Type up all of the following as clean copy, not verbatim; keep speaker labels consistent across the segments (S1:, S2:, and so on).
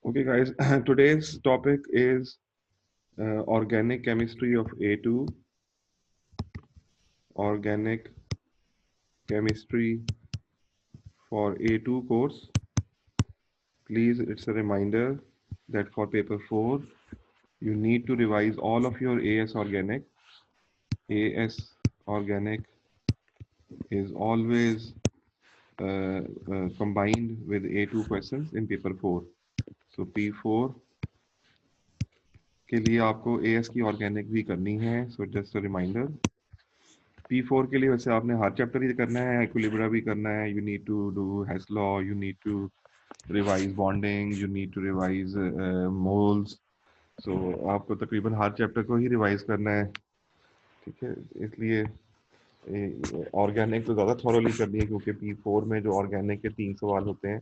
S1: Okay, guys, today's topic is organic chemistry of A2, organic chemistry for A2 course. Please, it's a reminder that for paper 4, you need to revise all of your AS organic. AS organic is always combined with A2 questions in paper 4. So P4 के लिए आपको AS की organic भी करनी है. So just a reminder. P4 के लिए वैसे आपने हर चैप्टर ही करना है, इक्विलिब्रिया भी करना है. You need to do Hess law, you need to revise bonding, you need to revise moles. So आपको तकरीबन हर चैप्टर को ही रिवाइज करना है, ठीक है. इसलिए ऑर्गेनिक तो ज़्यादा थॉरोली करनी है, क्योंकि P4 में जो ऑर्गेनिक के 3 सवाल होते हैं,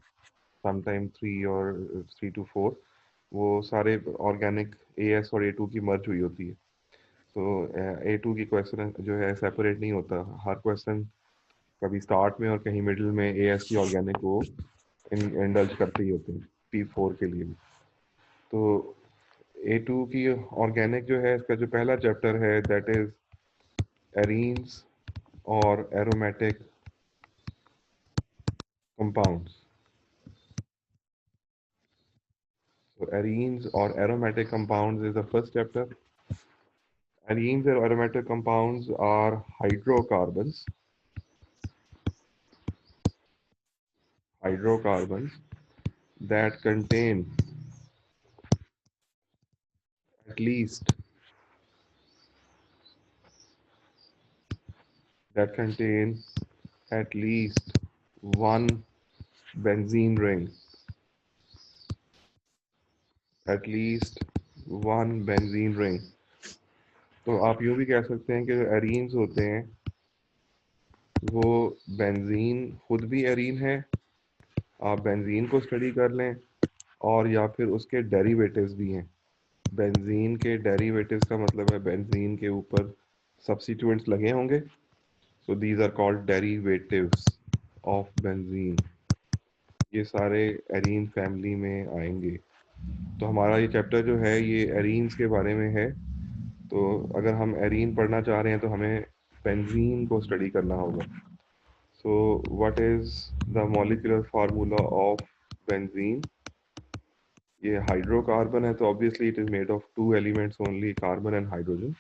S1: समटाइम 3 और 3 to 4, वो सारे ऑर्गेनिक AS और A2 की मर्ज हुई होती है. तो A2 की क्वेश्चन जो है सेपरेट नहीं होता. हर क्वेश्चन कभी स्टार्ट में और कहीं मिडिल में AS की ऑर्गेनिक को इंडल्ज करते ही होते हैं P4 के लिए भी. तो A2 की ऑर्गेनिक जो है, इसका जो पहला चैप्टर है दैट इज एरीन्स और aromatic compounds. So arenes or aromatic compounds is the first chapter. Arenes or aromatic compounds are hydrocarbons that contain at least that contain at least one benzene ring. At least one benzene ring. तो आप यूँ भी कह सकते हैं कि जो arenes होते हैं वो बेंजीन खुद भी एरीन है. आप बेंजीन को स्टडी कर लें, और या फिर उसके डेरिवेटिव्स भी हैं. बेंजीन के डेरिवेटिव्स का मतलब है बेंजीन के ऊपर सब्स्टिट्यूएंट्स लगे होंगे. So these are called derivatives of benzene. ये सारे एरीन फैमिली में आएंगे. तो हमारा ये चैप्टर जो है ये एरीन्स के बारे में है. तो अगर हम एरीन पढ़ना चाह रहे हैं तो हमें बेंजीन को स्टडी करना होगा. So what is the molecular formula of benzene. ये हाइड्रोकार्बन है, तो obviously it is made of 2 elements only, carbon and hydrogen.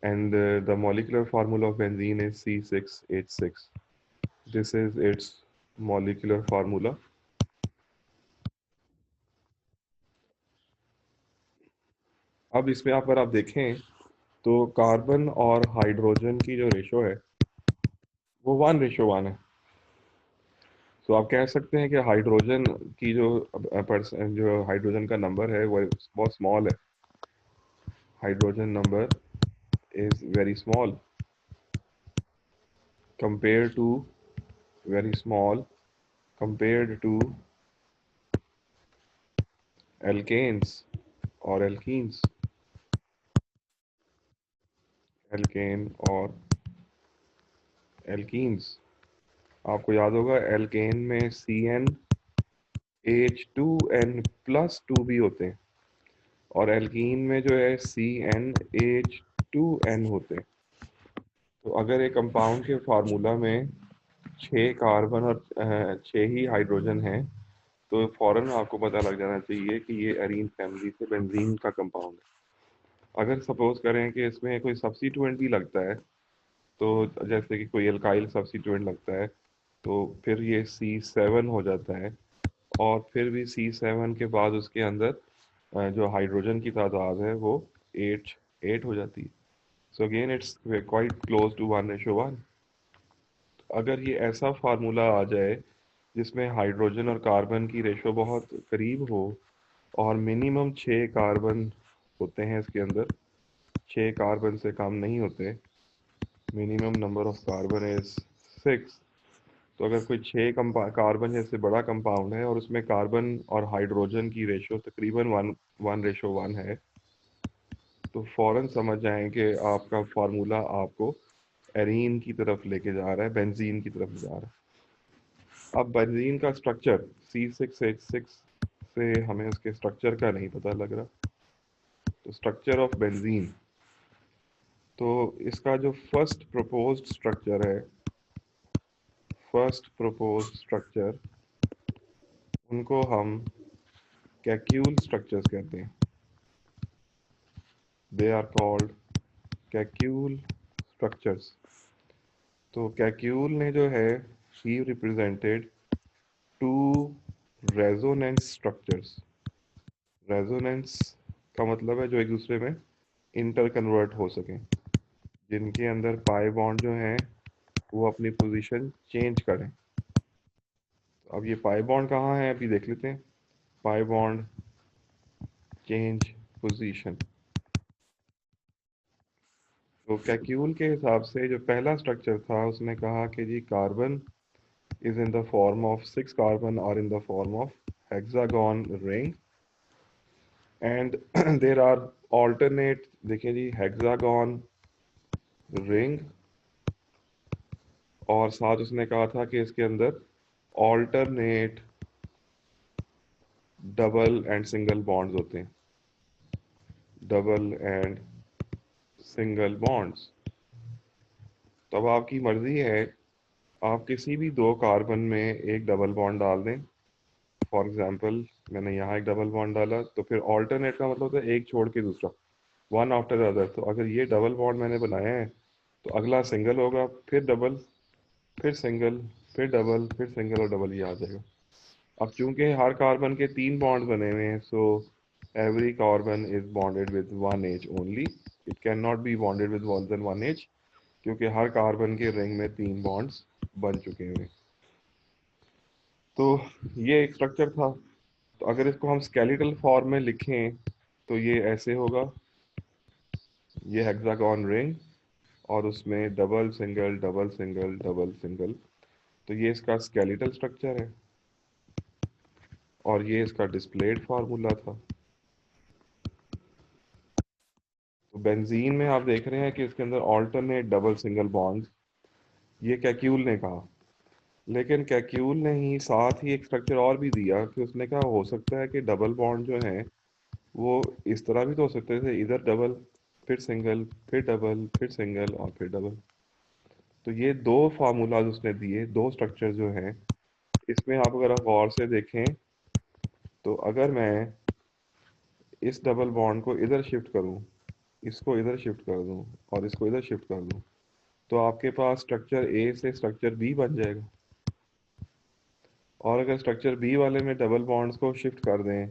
S1: And the molecular formula of benzene is C6H6. This is its molecular formula. अब इसमें अगर आप देखें तो carbon और हाइड्रोजन की जो रेशो है वो 1:1 है. तो आप कह सकते हैं कि हाइड्रोजन की जो हाइड्रोजन का नंबर है वो बहुत स्मॉल है. Hydrogen number is very small compared to very small compared to alkanes or alkenes. Alkane और एल्कीन्स, आपको याद होगा एल्केन में CnH2n+2 भी होते हैं, और एल्कीन में जो है CnH2n होते हैं. तो अगर एक कंपाउंड के फार्मूला में 6 कार्बन और 6 ही हाइड्रोजन हैं, तो फौरन आपको पता लग जाना चाहिए कि ये एरीन फैमिली से बेंजीन का कंपाउंड है. अगर सपोज करें कि इसमें कोई सब्स्टिट्यूएंट भी लगता है, तो जैसे कि कोई एल्काइल सब्स्टिट्यूएंट लगता है, तो फिर ये C7 हो जाता है. और फिर भी C7 के बाद उसके अंदर जो हाइड्रोजन की तादाद है वो 8 हो जाती है. So again it's quite close to 1:1. अगर ये ऐसा फार्मूला आ जाए जिसमें हाइड्रोजन और कार्बन की रेशो बहुत करीब हो, और मिनिमम 6 कार्बन होते हैं इसके अंदर, 6 कार्बन से कम नहीं होते, minimum number of carbon is 6. तो अगर कोई 6 कार्बन जैसे बड़ा कंपाउंड है और उसमें कार्बन और हाइड्रोजन की रेशो तकरीबन 1:1 है, तो फ़ौरन समझ जाएं कि आपका फार्मूला आपको एरीन की तरफ लेके जा रहा है, बेंजीन की तरफ जा रहा है. अब बेंजीन का स्ट्रक्चर C6H6 से हमें उसके स्ट्रक्चर का नहीं पता लग रहा। तो स्ट्रक्चर ऑफ बेंजीन, तो इसका जो फर्स्ट प्रपोज्ड स्ट्रक्चर है, फर्स्ट प्रपोज्ड स्ट्रक्चर, उनको हम कैक्यूल स्ट्रक्चर्स कहते हैं। They are called Kekule structures. तो कैक्यूल ने जो है, he represented two resonance structures. Resonance का मतलब है जो एक दूसरे में इंटर कन्वर्ट हो सकें, जिनके अंदर पाई बॉन्ड जो हैं वो अपनी पोजीशन चेंज करें। तो अब ये पाई बॉन्ड कहाँ है, अभी देख लेते हैं। Pi bond change position. तो कैक्यूल के हिसाब से जो पहला स्ट्रक्चर था, उसने कहा कि जी carbon is in the form of 6 carbon are in the form of hexagon ring, and there are alternate, देखिए जी, hexagon ring, और साथ उसने कहा था कि इसके अंदर alternate double and single bonds होते हैं, डबल एंड सिंगल बॉन्ड्स। तो अब आपकी मर्जी है, आप किसी भी दो कार्बन में एक डबल बॉन्ड डाल दें। फॉर एग्जांपल मैंने यहाँ एक डबल बॉन्ड डाला, तो फिर ऑल्टरनेट का मतलब होता है एक छोड़ के दूसरा, वन आफ्टर अदर। तो अगर ये डबल बॉन्ड मैंने बनाया है, तो अगला सिंगल होगा, फिर डबल, फिर सिंगल, फिर डबल, फिर सिंगल और डबल, ये आ जाएगा। अब चूंकि हर कार्बन के 3 बॉन्ड बने हुए हैं, so every carbon is bonded with one H only. It can not be bonded with more than one H, क्योंकि हर कार्बन के रिंग में 3 बॉन्ड्स बन चुके हैं। तो ये एक स्ट्रक्चर था। तो अगर इसको हम स्केलेटल फॉर्म में लिखें, तो ये ऐसे होगा, ये हेक्सागोन रिंग और उसमें double single double single double single. तो ये इसका स्केलेटल स्ट्रक्चर है, और ये इसका डिस्प्लेड फार्मूला था। तो बेंजीन में आप देख रहे हैं कि इसके अंदर ऑल्टरनेट डबल सिंगल बॉन्ड्स, ये कैक्यूल ने कहा। लेकिन कैक्यूल ने ही साथ ही एक स्ट्रक्चर और भी दिया कि उसने कहा हो सकता है कि डबल बॉन्ड जो है वो इस तरह भी तो हो सकते थे, इधर डबल, फिर सिंगल, फिर डबल, फिर सिंगल और फिर डबल। तो ये दो फार्मूलाज उसने दिए, दो स्ट्रक्चर जो हैं। इसमें आप अगर आप गौर से देखें, तो अगर मैं इस डबल बॉन्ड को इधर शिफ्ट करूं, इसको इधर शिफ्ट कर दूं और इसको इधर शिफ्ट कर दूं, तो आपके पास स्ट्रक्चर ए से स्ट्रक्चर बी बन जाएगा। और अगर स्ट्रक्चर बी वाले में डबल बॉन्ड्स को शिफ्ट कर दें,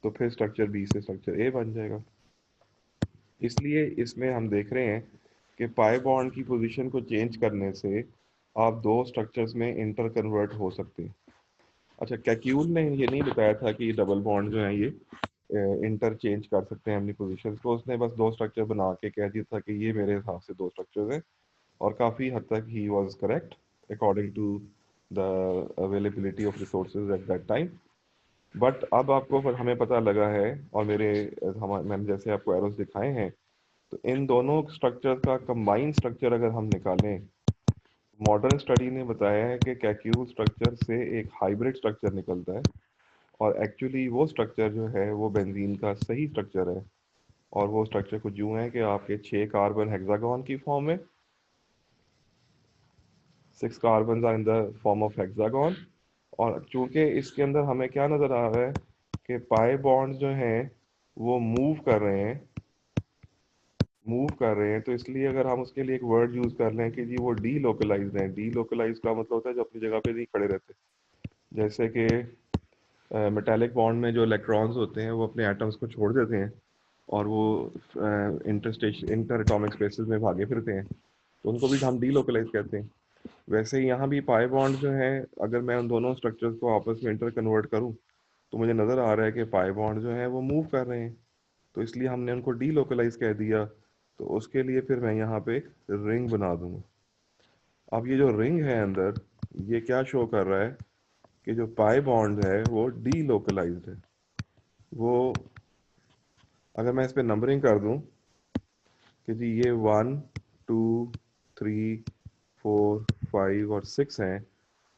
S1: तो फिर स्ट्रक्चर बी से स्ट्रक्चर ए बन जाएगा। इसलिए इसमें हम देख रहे हैं कि पाई बॉन्ड की पोजीशन को चेंज करने से आप दो स्ट्रक्चर्स में इंटर कन्वर्ट हो सकते हैं। अच्छा, कैक्यूल ने ये नहीं बताया था कि डबल बॉन्ड जो है ये इंटरचेंज कर सकते हैं अपनी पोजीशंस को। उसने बस दो स्ट्रक्चर बना के कह दिया था कि ये मेरे हिसाब से दो स्ट्रक्चर्स हैं, और काफ़ी हद तक ही was correct according to the availability of resources at that time. But अब आपको हमें पता लगा है, और मैंने जैसे आपको एरोस दिखाए हैं, तो इन दोनों स्ट्रक्चर का कंबाइंड स्ट्रक्चर अगर हम निकालें, मॉडर्न स्टडी ने बताया है कि कैक्यूल स्ट्रक्चर से एक हाइब्रिड स्ट्रक्चर निकलता है, और एक्चुअली वो स्ट्रक्चर जो है वो बेंजीन का सही स्ट्रक्चर है। और वो स्ट्रक्चर कुछ यूं है कि आपके 6 कार्बन हेक्सागोन की फॉर्म में, 6 carbon are in the form of hexagon. और चूंकि इसके अंदर हमें क्या नज़र आ रहा है कि पाई बॉन्ड जो हैं वो मूव कर रहे हैं, मूव कर रहे हैं। तो इसलिए अगर हम उसके लिए एक वर्ड यूज़ कर लें कि जी वो डी लोकलाइज हैं। डी लोकलाइज का मतलब होता है जो अपनी जगह पे नहीं खड़े रहते। जैसे कि मेटालिक बॉन्ड में जो इलेक्ट्रॉन्स होते हैं वो अपने एटम्स को छोड़ देते हैं, और वो इंटर एटॉमिक स्पेसेस में भागे फिरते हैं, तो उनको भी हम डी लोकलाइज कहते हैं। वैसे ही यहाँ भी पाई बॉन्ड जो है, अगर मैं उन दोनों स्ट्रक्चर्स को आपस में इंटर कन्वर्ट करूँ, तो मुझे नज़र आ रहा है कि पाई बॉन्ड जो है वो मूव कर रहे हैं, तो इसलिए हमने उनको डी लोकलाइज कह दिया। तो उसके लिए फिर मैं यहाँ पे एक रिंग बना दूंगा। अब ये जो रिंग है अंदर, ये क्या शो कर रहा है कि जो पाई बॉन्ड है वो डी लोकलाइज्ड है। वो, अगर मैं इस पे नंबरिंग कर दूं कि जी ये 1 2 3 4 5 और 6 हैं,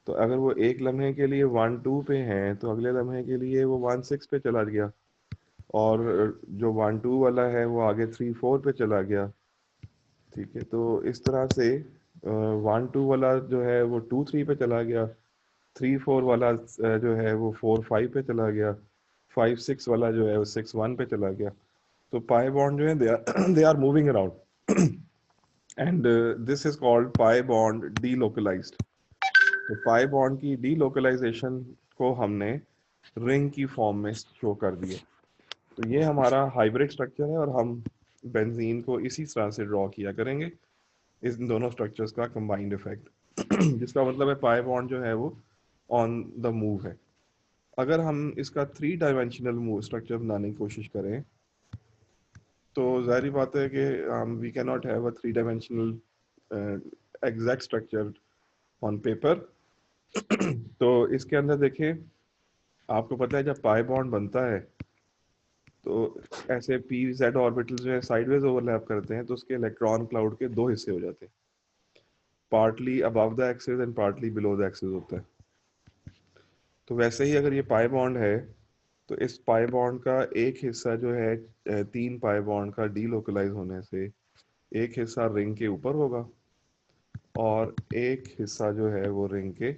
S1: तो अगर वो एक लम्हे के लिए 1 2 पे हैं तो अगले लम्हे के लिए वो 1 6 पे चला गया, और जो 1 2 वाला है वो आगे 3 4 पे चला गया। ठीक है, तो इस तरह से 1 2 वाला जो है वो 2 3 पे चला गया, 3 4 वाला जो है वो 4 5 पे चला गया, 5 6 वाला जो है वो 6 1 पे चला गया। तो पाई बॉन्ड जो है they are moving around, and this is called pi bond delocalized. तो पाई बॉन्ड की डीलोकलाइजेशन को हमने रिंग की फॉर्म में शो कर दिया। तो ये हमारा हाइब्रिड स्ट्रक्चर है, और हम बेंजीन को इसी तरह से ड्रॉ किया करेंगे, इस दोनों स्ट्रक्चर्स का कंबाइंड इफेक्ट जिसका मतलब है पाई बॉन्ड जो है वो ऑन द मूव है। अगर हम इसका 3 डायमेंशनल मूव स्ट्रक्चर बनाने की कोशिश करें तो जाहिर बात है कि we can not have a 3 dimensional exact structure on paper. तो इसके अंदर देखें, आपको पता है जब पाई बॉन्ड बनता है तो ऐसे पी जेड ऑर्बिटल जो है साइडवेज ओवरलैप करते हैं, तो उसके इलेक्ट्रॉन क्लाउड के दो हिस्से हो जाते हैं, partly above the axis and partly below the axis होता है। तो वैसे ही अगर ये पाई बॉन्ड है तो इस पाई बॉन्ड का एक हिस्सा जो है 3 पाई बॉन्ड का डीलोकलाइज होने से एक हिस्सा रिंग के ऊपर होगा, और एक हिस्सा जो है वो रिंग के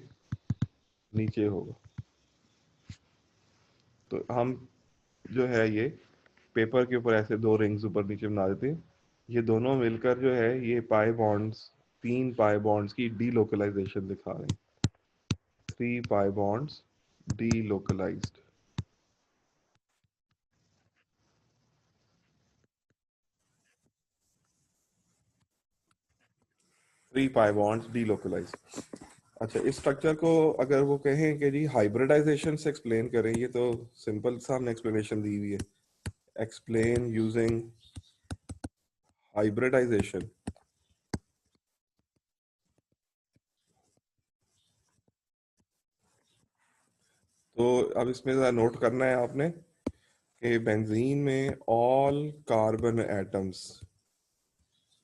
S1: नीचे होगा। तो हम जो है ये पेपर के ऊपर ऐसे दो रिंग्स ऊपर नीचे बना देते हैं, ये दोनों मिलकर जो है ये पाई बॉन्ड्स 3 पाई बॉन्ड्स की डीलोकलाइजेशन दिखा रहे हैं। 3 pi bonds delocalised. 3 pi bonds delocalised. अच्छा, इस स्ट्रक्चर को अगर वो कहें कि जी हाइब्रिडाइजेशन से एक्सप्लेन करें, ये तो सिंपल सा हमने एक्सप्लेनेशन दी हुई है, एक्सप्लेन यूजिंग हाइब्रिडाइजेशन। तो अब इसमें ज़रा नोट करना है आपने कि बेंजीन में ऑल कार्बन एटम्स,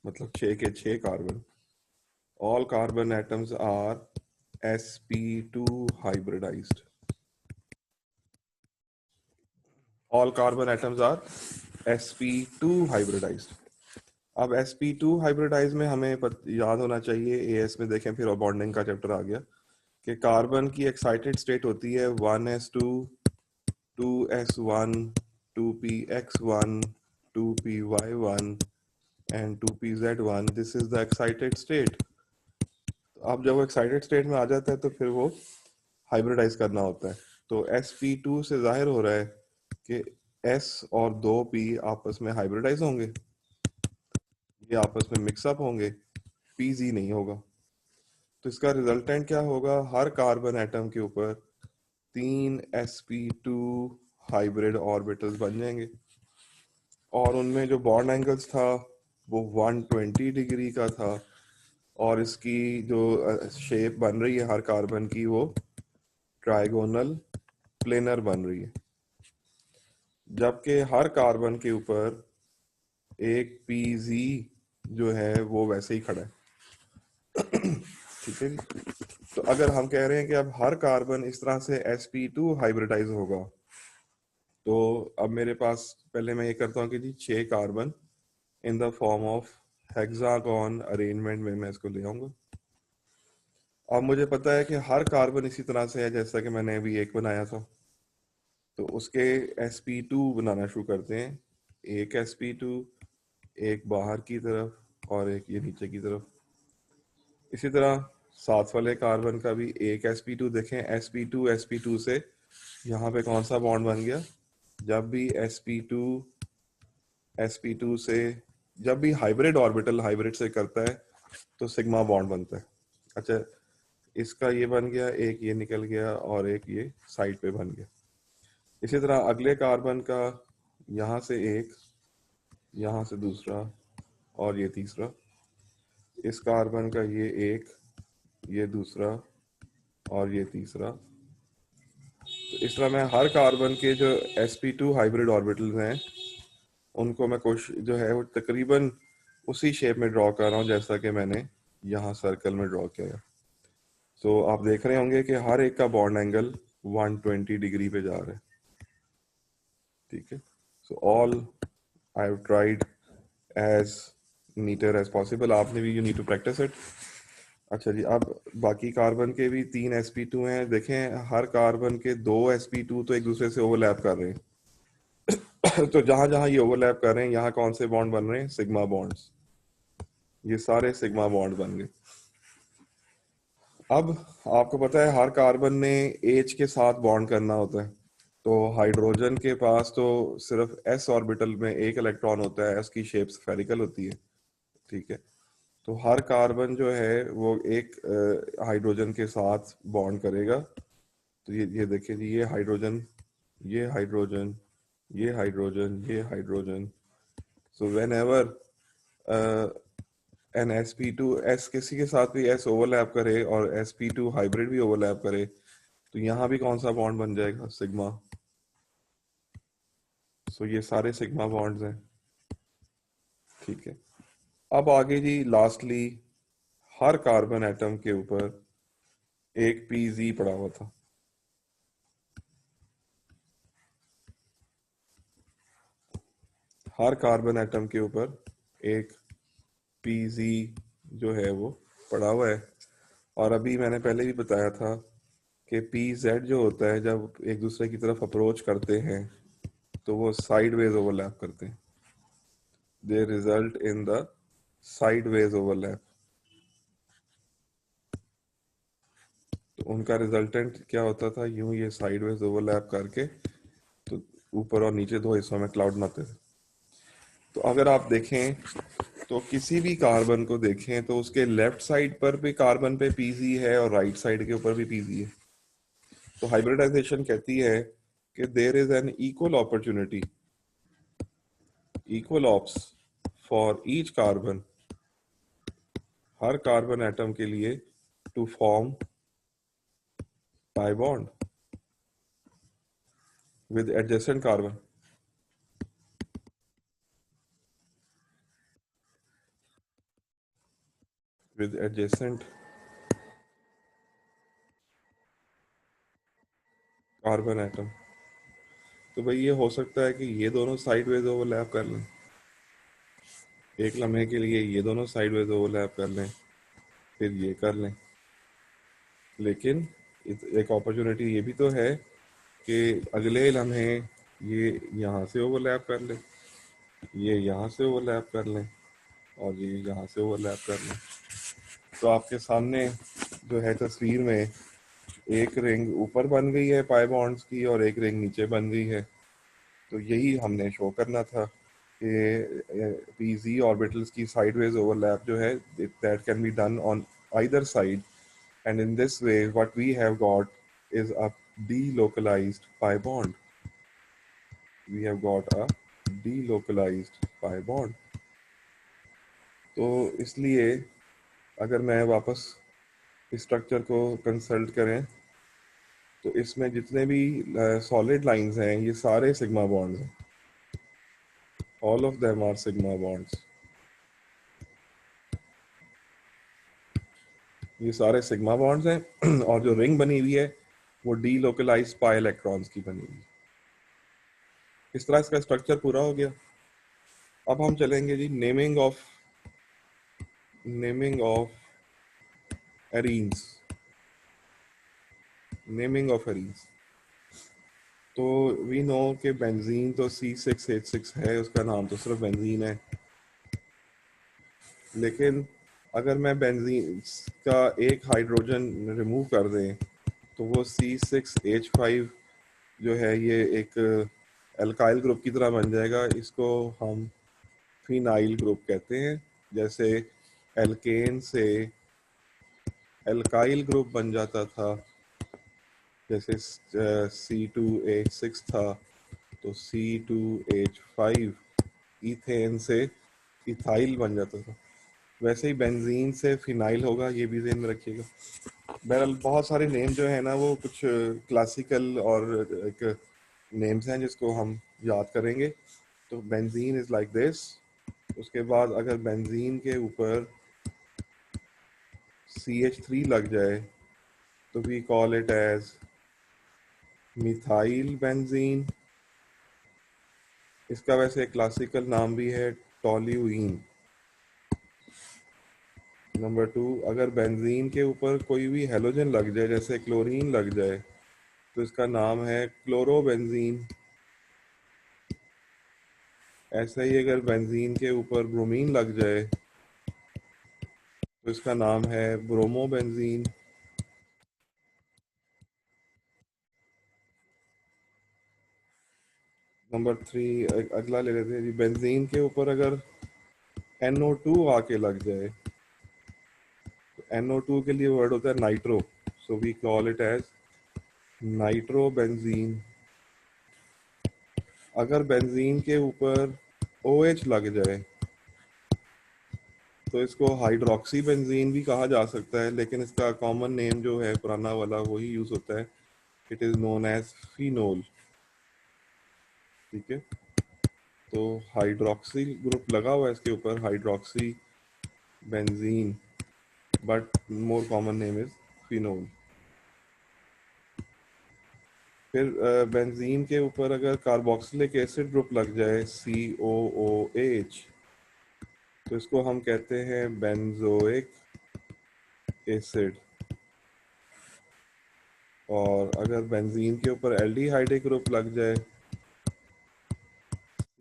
S1: मतलब 6 के 6 carbon, all carbon atoms are sp2 hybridized. All carbon atoms are sp2 hybridized. अब sp2 हाइब्रिडाइज में हमें याद होना चाहिए, एएस में देखें फिर बॉन्डिंग का चैप्टर आ गया, कि कार्बन की एक्साइटेड स्टेट होती है 1s2 2s1 2px1 2py1 and 2pz1। This is the excited state. अब जब वो एक्साइटेड स्टेट में आ जाता है तो फिर वो हाइब्रिडाइज करना होता है। तो sp2 से जाहिर हो रहा है कि s और 2p आपस में हाइब्रिडाइज होंगे, ये आपस में मिक्सअप होंगे, pz नहीं होगा। तो इसका रिजल्टेंट क्या होगा, हर कार्बन एटम के ऊपर 3sp2 हाइब्रिड ऑर्बिटल्स बन जाएंगे, और उनमें जो बॉन्ड एंगल्स था वो 120 डिग्री का था, और इसकी जो शेप बन रही है हर कार्बन की वो ट्राइगोनल प्लेनर बन रही है, जबकि हर कार्बन के ऊपर एक पीजी जो है वो वैसे ही खड़ा है। ठीक है जी। तो अगर हम कह रहे हैं कि अब हर कार्बन इस तरह से sp2 हाइब्रिडाइज होगा, तो अब मेरे पास पहले मैं ये करता हूँ कि जी 6 carbon in the form of hexagon arrangement में मैं इसको ले आऊंगा। अब मुझे पता है कि हर कार्बन इसी तरह से है जैसा कि मैंने अभी एक बनाया था, तो उसके sp2 बनाना शुरू करते हैं। एक sp2, एक बाहर की तरफ और एक ये नीचे की तरफ। इसी तरह साथ वाले कार्बन का भी एक sp2 देखें, sp2 से यहाँ पे कौन सा बॉन्ड बन गया, जब भी sp2 से जब भी हाइब्रिड ऑर्बिटल हाइब्रिड से करता है तो सिग्मा बॉन्ड बनता है। अच्छा, इसका ये बन गया, एक ये निकल गया और एक ये साइड पे बन गया। इसी तरह अगले कार्बन का यहाँ से एक, यहाँ से दूसरा और ये तीसरा, इस कार्बन का ये एक, ये दूसरा और ये तीसरा। तो इस तरह मैं हर कार्बन के जो sp2 हाइब्रिड ऑर्बिटल्स हैं उनको मैं कोशिश जो है वो तकरीबन उसी शेप में ड्रॉ कर रहा हूँ जैसा कि मैंने यहाँ सर्कल में ड्रॉ किया है। तो आप देख रहे होंगे कि हर एक का बॉन्ड एंगल 120 डिग्री पे जा रहा है, ठीक है। So all I have tried as neater as possible. आपने भी, you need to practice it. अच्छा जी, अब बाकी कार्बन के भी 3 sp2 हैं। देखें, हर कार्बन के 2 sp2 तो एक दूसरे से ओवरलैप कर रहे हैं। तो जहां जहां ये ओवरलैप कर रहे हैं, यहाँ कौन से बॉन्ड बन रहे हैं? Sigma bonds. ये सारे सिग्मा बॉन्ड बन गए। अब आपको पता है हर कार्बन ने एच के साथ बॉन्ड करना होता है। तो हाइड्रोजन के पास तो सिर्फ एस ऑर्बिटल में एक इलेक्ट्रॉन होता है, एस की शेप स्फेरिकल होती है, ठीक है। तो हर कार्बन जो है वो एक हाइड्रोजन के साथ बॉन्ड करेगा। तो ये देखिए जी, ये हाइड्रोजन, ये हाइड्रोजन, ये हाइड्रोजन, ये hydrogen. So whenever an sp2 S किसी के साथ भी एस ओवरलैप करे और sp2 हाइब्रिड भी ओवरलैप करे, तो यहाँ भी कौन सा बॉन्ड बन जाएगा? सिग्मा। सो ये सारे सिग्मा बॉन्ड्स हैं, ठीक है। अब आगे जी, लास्टली हर कार्बन एटम के ऊपर एक pz पड़ा हुआ था। हर कार्बन एटम के ऊपर एक pz जो है वो पड़ा हुआ है। और अभी मैंने पहले भी बताया था कि pz जो होता है, जब एक दूसरे की तरफ अप्रोच करते हैं तो वो साइडवेज ओवरलैप करते हैं। They result in the sideways overlap. तो उनका रिजल्टेंट क्या होता था? यूं ये साइडवेज ओवरलैप करके तो ऊपर और नीचे दो हिस्सों में क्लाउड बनाते थे। तो अगर आप देखें तो किसी भी कार्बन को देखें तो उसके लेफ्ट साइड पर भी कार्बन पे pz है और राइट साइड के ऊपर भी pz है। तो हाइब्रिडाइजेशन कहती है कि there is an equal opportunity, equal ops for each carbon, हर कार्बन एटम के लिए, to form pi bond with adjacent carbon, with adjacent carbon atom. तो भाई ये हो सकता है कि ये दोनों साइडवेज ओवरलैप कर लें, एक लम्हे के लिए ये दोनों साइडवेज ओवरलैप कर लें, फिर ये कर लें। लेकिन एक अपॉर्चुनिटी ये भी तो है कि अगले लम्हे ये यहाँ से ओवरलैप कर लें, ये यहाँ से ओवरलैप कर लें, और ये यहाँ से ओवरलैप कर लें। तो आपके सामने जो है तस्वीर में, एक रिंग ऊपर बन गई है पाई बॉन्ड्स की और एक रिंग नीचे बन गई है। तो यही हमने शो करना था कि pz ऑर्बिटल्स की साइडवेज ओवरलैप जो है, that can be done on either side, and in this way what we have got is a delocalized pi bond. We have got a delocalized pi bond. तो इसलिए अगर मैं वापस structure को consult करें तो इसमें जितने भी सॉलिड लाइंस हैं ये सारे सिग्मा बॉन्ड्स हैं। All of them are sigma bonds. ये सारे सिग्मा बॉन्ड्स हैं। और जो रिंग बनी हुई है वो डीलोकलाइज्ड पाई इलेक्ट्रॉन्स की बनी हुई है। इस तरह इसका स्ट्रक्चर पूरा हो गया। अब हम चलेंगे जी naming of arenes. Naming of arenes. तो वी नो कि बेंजीन तो C6H6 है, उसका नाम तो सिर्फ बेंजीन है। लेकिन अगर मैं बेंजीन का एक हाइड्रोजन रिमूव कर दें तो वो C6H5 जो है ये एक एल्काइल ग्रुप की तरह बन जाएगा। इसको हम फिनाइल ग्रुप कहते हैं। जैसे एल्केन से एल्काइल ग्रुप बन जाता था, जैसे C2H6 था तो C2H5 इथेन से इथाइल बन जाता था। वैसे ही बेंजीन से फिनाइल होगा, ये भी ध्यान में रखिएगा। बहरहाल बहुत सारे नेम जो है ना वो कुछ क्लासिकल और एक नेम्स हैं जिसको हम याद करेंगे। तो बेंजीन इज लाइक दिस। उसके बाद अगर बेंजीन के ऊपर CH3 लग जाए तो we call it as methyl benzene. इसका वैसे क्लासिकल नाम भी है टॉल्यूइन। नंबर 2, अगर बेंजीन के ऊपर कोई भी हेलोजन लग जाए, जैसे क्लोरीन लग जाए, तो इसका नाम है क्लोरोबेंजीन। ऐसा ही अगर बेंजीन के ऊपर ब्रोमीन लग जाए तो इसका नाम है ब्रोमोबेंजीन। नंबर 3, अगला ले लेते हैं जी। बेंजीन के ऊपर अगर NO2 आके लग जाए, तो NO2 के लिए वर्ड होता है nitro, so we call it as nitrobenzene. अगर बेंजीन के ऊपर OH लग जाए तो इसको हाइड्रोक्सी बेंजीन भी कहा जा सकता है, लेकिन इसका कॉमन नेम जो है पुराना वाला वही यूज होता है। It is known as phenol. ठीक है, तो हाइड्रोक्सी ग्रुप लगा हुआ है इसके ऊपर, hydroxy benzene, but more common name is phenol. फिर बेंजीन के ऊपर अगर कार्बोक्सिलिक एसिड ग्रुप लग जाए, COOH, तो इसको हम कहते हैं बेंजोइक एसिड। और अगर बेंजीन के ऊपर एल्डिहाइडिक ग्रुप लग जाए,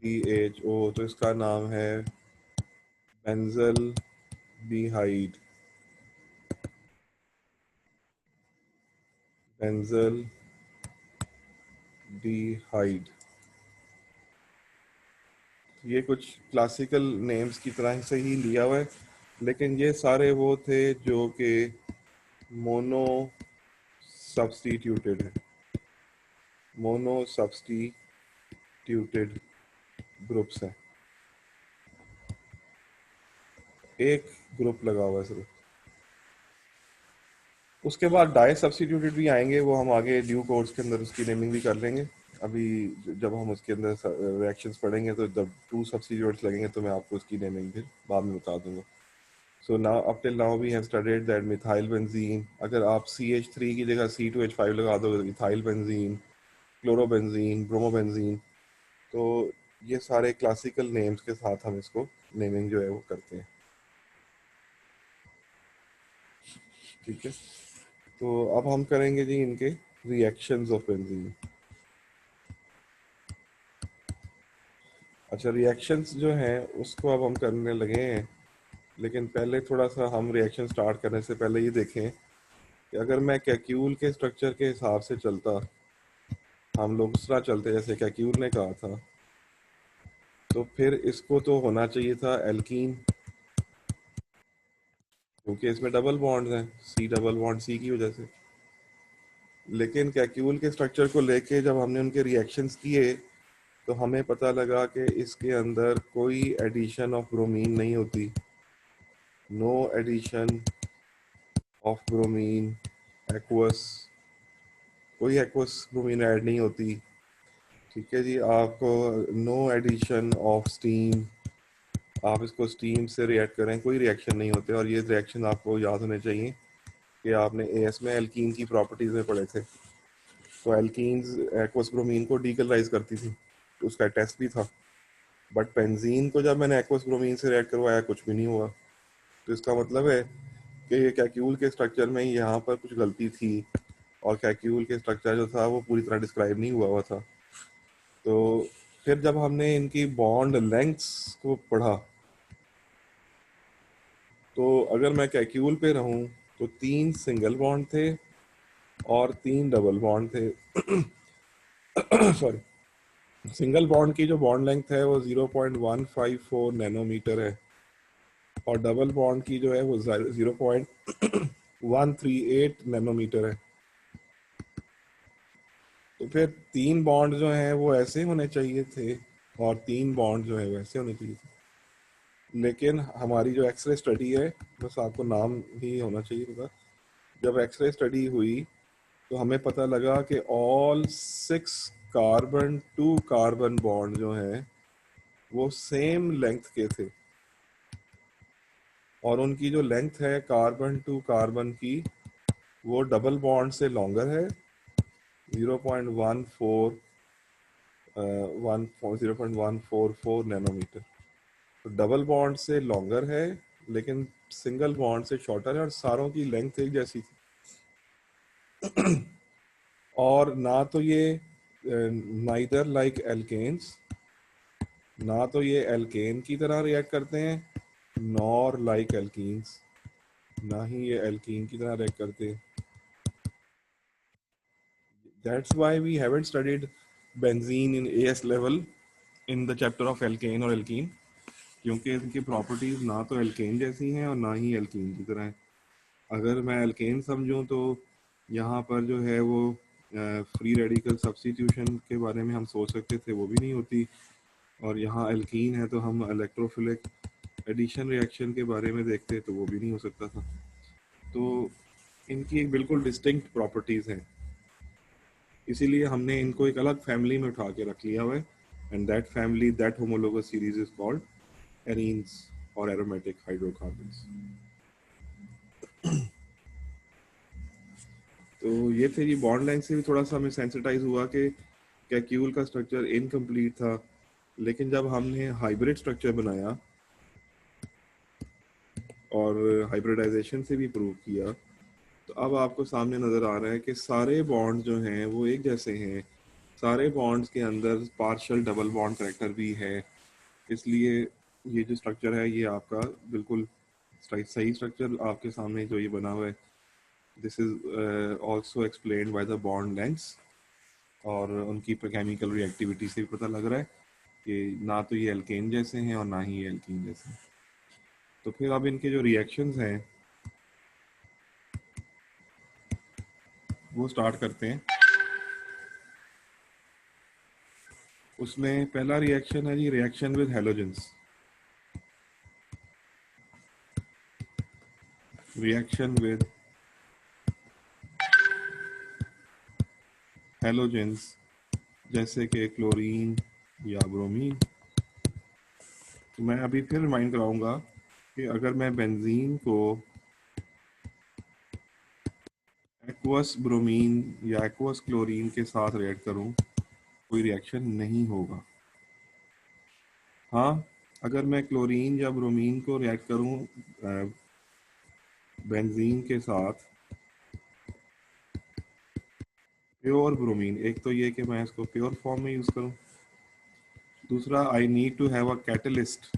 S1: CHO, तो इसका नाम है बेंजल डिहाइड। बेंजल डिहाइड। ये कुछ क्लासिकल नेम्स की तरह से ही लिया हुआ है, लेकिन ये सारे वो थे जो कि मोनो सब्स्टिट्यूटेड है, मोनो सब्स्टिट्यूटेड ग्रुप्स हैं। एक ग्रुप लगा हुआ है सिर्फ। उसके बाद डाई सब्स्टिट्यूटेड भी आएंगे, वो हम आगे ड्यू कोर्स के अंदर उसकी नेमिंग भी कर लेंगे। अभी जब हम उसके अंदर रिएक्शंस पढ़ेंगे तो जब 2 सब्स्टिट्यूट्स लगेंगे तो मैं आपको उसकी नेमिंग फिर बाद में बता दूंगा। So now up till now we have studied that methyl benzene. अगर आप CH3 की जगह C2H5 लगा दो, मिथाइल बेंजीन, क्लोरोबेंजीन, ब्रोमोबेंजीन, तो ये सारे क्लासिकल नेम्स के साथ हम इसको नेमिंग जो है वो करते हैं। ठीक है, तो अब हम करेंगे जी इनके रिएक्शंस ऑफ बेंजीन। अच्छा, रिएक्शंस जो हैं उसको अब हम करने लगे हैं, लेकिन पहले थोड़ा सा हम रिएक्शन स्टार्ट करने से पहले ये देखें कि अगर मैं कैक्यूल के स्ट्रक्चर के हिसाब से चलता, हम लोग उस तरह चलते जैसे कैक्यूल ने कहा था, तो फिर इसको तो होना चाहिए था एल्कीन, क्योंकि इसमें डबल बॉन्ड्स हैं, C डबल बॉन्ड C की वजह से। लेकिन कैक्यूल के स्ट्रक्चर को लेके जब हमने उनके रिएक्शंस किए तो हमें पता लगा कि इसके अंदर कोई एडिशन ऑफ ब्रोमीन नहीं होती, no addition of bromine aqueous, कोई एक्वस ब्रोमीन ऐड नहीं होती। ठीक है जी, आपको नो एडिशन ऑफ स्टीम, आप इसको स्टीम से रिएक्ट करें कोई रिएक्शन नहीं होते। और ये रिएक्शन आपको याद होने चाहिए कि आपने AS में एल्कीन की प्रॉपर्टीज में पढ़े थे। तो एल्कीन्स एक्वस ब्रोमीन को डीकलराइज करती थी, उसका टेस्ट भी था। बट बेंजीन को जब मैंने एक्वस ब्रोमीन से रिएक्ट करवाया कुछ भी नहीं हुआ। तो इसका मतलब है कि कैक्यूल के स्ट्रक्चर में यहाँ पर कुछ गलती थी, और कैक्यूल के स्ट्रक्चर जो था वो पूरी तरह डिस्क्राइब नहीं हुआ हुआ था। तो फिर जब हमने इनकी बॉन्ड लेंथ्स को पढ़ा, तो अगर मैं कैक्यूल पे रहूं तो 3 सिंगल बॉन्ड थे और 3 डबल बॉन्ड थे। सॉरी, सिंगल बॉन्ड की जो बॉन्ड लेंथ है वो 0.154 नैनोमीटर है, और डबल बॉन्ड की जो है वो 0.138 नैनोमीटर है। तो फिर 3 बॉन्ड जो हैं वो ऐसे होने चाहिए थे, और 3 बॉन्ड जो है वैसे होने चाहिए थे। लेकिन हमारी जो एक्सरे स्टडी है, बस आपको नाम ही होना चाहिए होगा, जब एक्सरे स्टडी हुई तो हमें पता लगा कि all 6 carbon to carbon bond जो हैं वो सेम लेंथ के थे, और उनकी जो लेंथ है कार्बन टू कार्बन की वो डबल बॉन्ड से लॉन्गर है 0.14 0.144 नैनोमीटर। तो डबल बॉन्ड से लॉन्गर है लेकिन सिंगल बॉन्ड से शॉर्टर है, और सारों की लेंथ एक जैसी थी। और ना तो ये नाइदर लाइक एल्केन्स, ना तो ये एल्केन की तरह रिएक्ट करते हैं नॉर लाइक एल्कीन्स, ना ही ये एल्कीन की तरह रिएक्ट करते हैं। That's why we haven't studied benzene in AS level in the chapter of alkane और एल्कीन, क्योंकि इनकी प्रॉपर्टीज ना तो एल्केन जैसी हैं और ना ही एल्कीन की तरह है। अगर मैं एल्केन समझूं तो यहाँ पर जो है वो फ्री रेडिकल सब्स्टिट्यूशन के बारे में हम सोच सकते थे, वो भी नहीं होती। और यहाँ एल्कीन है तो हम इलेक्ट्रोफिलिक एडिशन रिएक्शन के बारे में देखते तो वो भी नहीं हो सकता था। तो इनकी एक बिल्कुल डिस्टिंक्ट प्रॉपर्टीज़ हैं, इसीलिए हमने इनको एक अलग फैमिली में उठा के रख लिया हुआ है। And that family, that homologous series is called arenes और एरोमेटिक हाइड्रोकार्बन्स। तो ये थे जी, बॉन्ड लेंथ से भी थोड़ा सा हमें सेंसिटाइज हुआ कि कैक्यूल का स्ट्रक्चर इनकम्प्लीट था, लेकिन जब हमने हाइब्रिड स्ट्रक्चर बनाया और हाइब्रिडाइजेशन से भी प्रूव किया, तो अब आपको सामने नज़र आ रहा है कि सारे बॉन्ड जो हैं वो एक जैसे हैं। सारे बॉन्ड्स के अंदर पार्शियल डबल बॉन्ड करेक्टर भी है, इसलिए ये जो स्ट्रक्चर है ये आपका बिल्कुल सही स्ट्रक्चर आपके सामने जो ये बना हुआ है, this is also explained by the bond lengths. और उनकी केमिकल रिएक्टिविटी से भी पता लग रहा है कि ना तो ये एल्केन जैसे हैं और ना ही ये एल्कीन जैसे हैं। तो फिर अब इनके जो रिएक्शंस हैं वो स्टार्ट करते हैं। उसमें पहला रिएक्शन है जी, reaction with halogens. Reaction with halogens जैसे कि क्लोरीन या ब्रोमीन। तो मैं अभी फिर रिमाइंड कराऊंगा कि अगर मैं बेंजीन को एक्वस ब्रोमीन या एक्वस क्लोरीन के साथ रिएक्ट करूं, कोई रिएक्शन नहीं होगा। हाँ, अगर मैं क्लोरीन या ब्रोमीन को रिएक्ट करूं बेंजीन के साथ प्योर ब्रोमीन, एक तो ये कि मैं इसको प्योर फॉर्म में यूज़ करूं, दूसरा I need to have a catalyst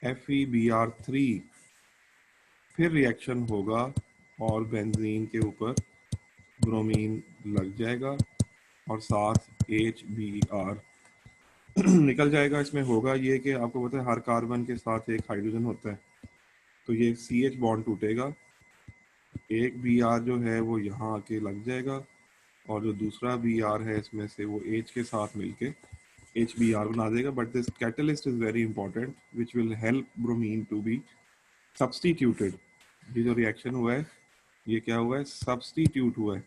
S1: FeBr3, फिर रिएक्शन होगा और बेंजीन के ऊपर ब्रोमीन लग जाएगा और साथ HBr निकल जाएगा। इसमें होगा ये कि आपको पता है हर कार्बन के साथ एक हाइड्रोजन होता है, तो ये CH बॉन्ड टूटेगा, एक Br जो है वो यहाँ आके लग जाएगा और जो दूसरा Br है इसमें से वो H के साथ मिलके HBr बना देगा। But this catalyst is very important which will help bromine to be substituted. ये जो रिएक्शन हुआ है ये क्या हुआ है, सब्स्टिट्यूट हुआ है,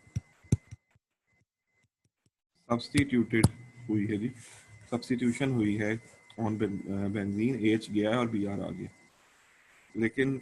S1: सब्स्टिट्यूटेड हुई है जी, सब्स्टिट्यूशन हुई है ऑन बेंजीन, H गया है और Br आ गया। लेकिन